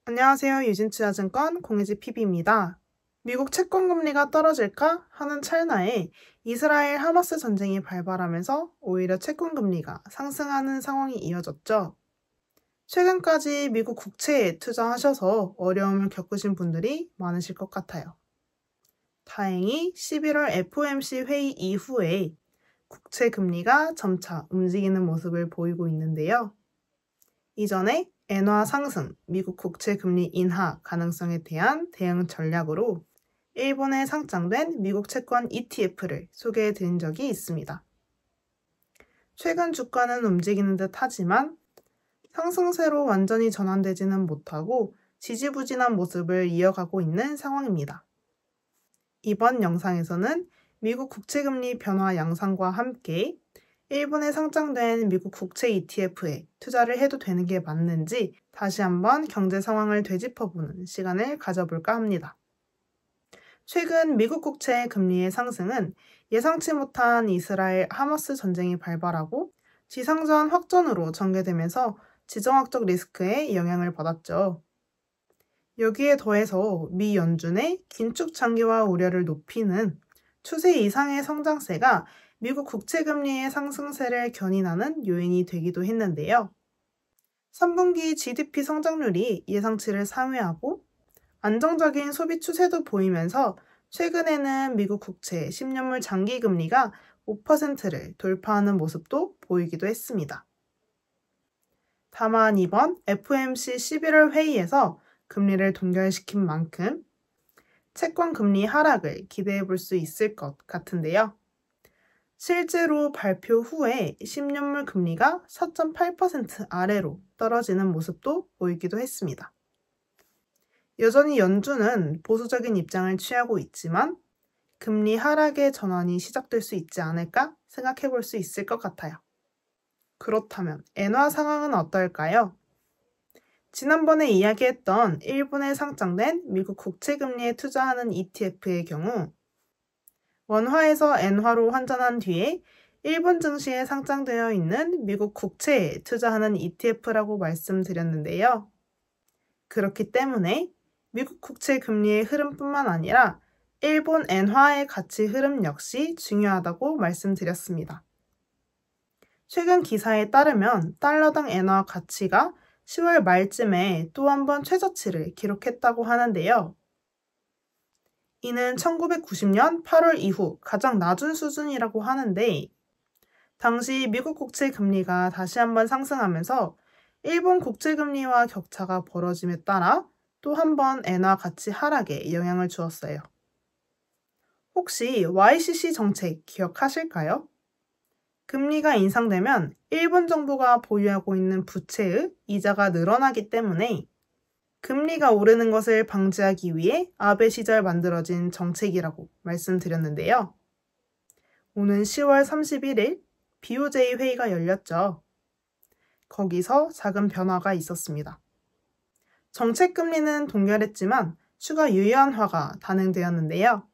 안녕하세요. 유진투자증권 공혜지 PB입니다. 미국 채권금리가 떨어질까 하는 찰나에 이스라엘 하마스 전쟁이 발발하면서 오히려 채권금리가 상승하는 상황이 이어졌죠. 최근까지 미국 국채에 투자하셔서 어려움을 겪으신 분들이 많으실 것 같아요. 다행히 11월 FOMC 회의 이후에 국채 금리가 점차 움직이는 모습을 보이고 있는데요. 이전에 엔화 상승, 미국 국채 금리 인하 가능성에 대한 대응 전략으로 일본에 상장된 미국 채권 ETF를 소개해 드린 적이 있습니다. 최근 주가는 움직이는 듯 하지만 상승세로 완전히 전환되지는 못하고 지지부진한 모습을 이어가고 있는 상황입니다. 이번 영상에서는 미국 국채금리 변화 양상과 함께 일본에 상장된 미국 국채 ETF에 투자를 해도 되는 게 맞는지 다시 한번 경제 상황을 되짚어보는 시간을 가져볼까 합니다. 최근 미국 국채 금리의 상승은 예상치 못한 이스라엘 하마스 전쟁이 발발하고 지상전 확전으로 전개되면서 지정학적 리스크에 영향을 받았죠. 여기에 더해서 미 연준의 긴축 장기화 우려를 높이는 추세 이상의 성장세가 미국 국채금리의 상승세를 견인하는 요인이 되기도 했는데요. 3분기 GDP 성장률이 예상치를 상회하고 안정적인 소비 추세도 보이면서 최근에는 미국 국채 10년물 장기금리가 5%를 돌파하는 모습도 보이기도 했습니다. 다만 이번 FOMC 11월 회의에서 금리를 동결시킨 만큼 채권 금리 하락을 기대해 볼 수 있을 것 같은데요. 실제로 발표 후에 10년물 금리가 4.8% 아래로 떨어지는 모습도 보이기도 했습니다. 여전히 연준은 보수적인 입장을 취하고 있지만 금리 하락의 전환이 시작될 수 있지 않을까 생각해 볼 수 있을 것 같아요. 그렇다면 엔화 상황은 어떨까요? 지난번에 이야기했던 일본에 상장된 미국 국채금리에 투자하는 ETF의 경우 원화에서 엔화로 환전한 뒤에 일본 증시에 상장되어 있는 미국 국채에 투자하는 ETF라고 말씀드렸는데요. 그렇기 때문에 미국 국채 금리의 흐름뿐만 아니라 일본 엔화의 가치 흐름 역시 중요하다고 말씀드렸습니다. 최근 기사에 따르면 달러당 엔화 가치가 10월 말쯤에 또 한 번 최저치를 기록했다고 하는데요. 이는 1990년 8월 이후 가장 낮은 수준이라고 하는데 당시 미국 국채 금리가 다시 한번 상승하면서 일본 국채 금리와 격차가 벌어짐에 따라 또 한 번 엔화 가치 하락에 영향을 주었어요. 혹시 YCC 정책 기억하실까요? 금리가 인상되면 일본 정부가 보유하고 있는 부채의 이자가 늘어나기 때문에 금리가 오르는 것을 방지하기 위해 아베 시절 만들어진 정책이라고 말씀드렸는데요. 오는 10월 31일 BOJ 회의가 열렸죠. 거기서 작은 변화가 있었습니다. 정책 금리는 동결했지만 추가 유연화가 단행되었는데요.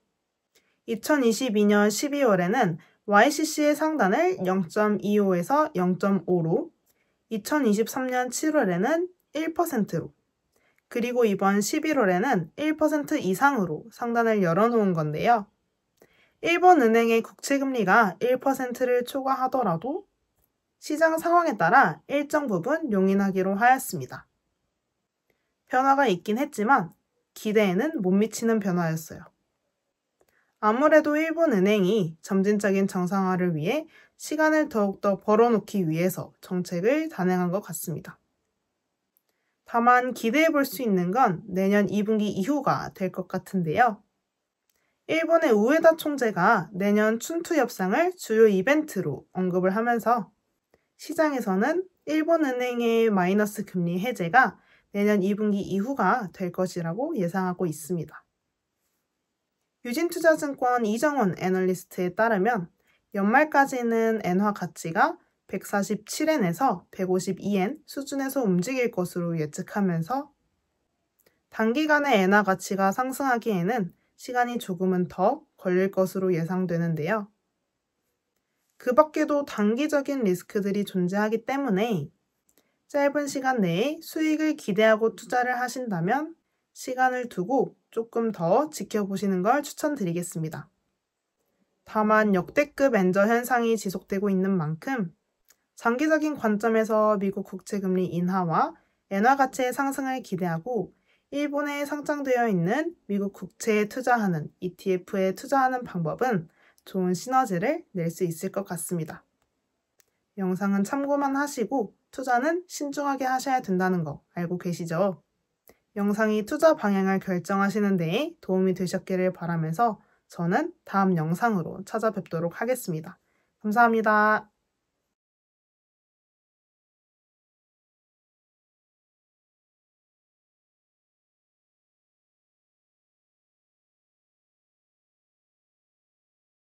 2022년 12월에는 YCC의 상단을 0.25에서 0.5로, 2023년 7월에는 1%로, 그리고 이번 11월에는 1% 이상으로 상단을 열어놓은 건데요. 일본은행의 국채금리가 1%를 초과하더라도 시장 상황에 따라 일정 부분 용인하기로 하였습니다. 변화가 있긴 했지만 기대에는 못 미치는 변화였어요. 아무래도 일본은행이 점진적인 정상화를 위해 시간을 더욱더 벌어놓기 위해서 정책을 단행한 것 같습니다. 다만 기대해 볼 수 있는 건 내년 2분기 이후가 될 것 같은데요. 일본의 우에다 총재가 내년 춘투 협상을 주요 이벤트로 언급을 하면서 시장에서는 일본은행의 마이너스 금리 해제가 내년 2분기 이후가 될 것이라고 예상하고 있습니다. 유진투자증권 이정원 애널리스트에 따르면 연말까지는 엔화 가치가 147엔에서 152엔 수준에서 움직일 것으로 예측하면서 단기간에 엔화 가치가 상승하기에는 시간이 조금은 더 걸릴 것으로 예상되는데요. 그 밖에도 단기적인 리스크들이 존재하기 때문에 짧은 시간 내에 수익을 기대하고 투자를 하신다면 시간을 두고 조금 더 지켜보시는 걸 추천드리겠습니다. 다만 역대급 엔저 현상이 지속되고 있는 만큼 장기적인 관점에서 미국 국채금리 인하와 엔화 가치의 상승을 기대하고 일본에 상장되어 있는 미국 국채에 투자하는 ETF에 투자하는 방법은 좋은 시너지를 낼 수 있을 것 같습니다. 영상은 참고만 하시고 투자는 신중하게 하셔야 된다는 거 알고 계시죠? 영상이 투자 방향을 결정하시는 데에 도움이 되셨기를 바라면서 저는 다음 영상으로 찾아뵙도록 하겠습니다. 감사합니다.